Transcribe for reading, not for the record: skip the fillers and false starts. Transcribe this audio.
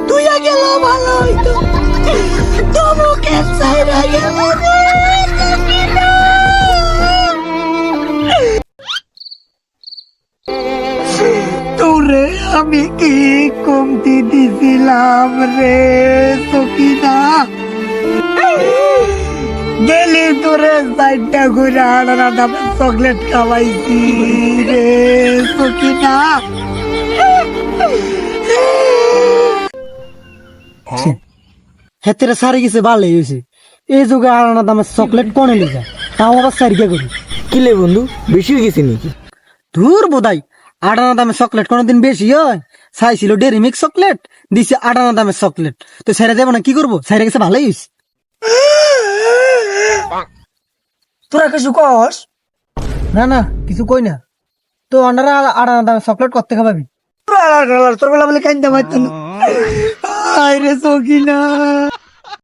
তুই গেল ভালো হইতো তোমাকে সাইরা গেল রে সকিনা। তোরে আমি কি কমতি দিছিলাম রে সকিনা? গেলি তোরে সাইডটা ঘুরে আড়ানা দামে চকলেট খাওয়াইছি রে সকিনা। হেতেরে সারি গেছে ভালোই হয়েছে। এই যুগে আড়ানা দামের চকলেট কোনে লিখা, তাও আবার সারিকা করি। কিলে বন্ধু বেশি হয়ে গেছে নাকি? ধুর বোধাই, আড়ানা দামের চকলেট কোনোদিন বেশি হয়? চাইছিল ডেরি মিল্ক চকলেট, দিছে আড়ানা দামের চকলেট। তো ছেড়ে দেবো না, কি করবো? ছেড়ে গেছে ভালোই হয়েছে। তোরা কিছু কস? না না, কিছু কই না। তো অন্যরা আড়ানা দামের চকলেট করতে খাবাবি? তোর বেলা বলে কান্দা পারত না। আয় রে সকিনা।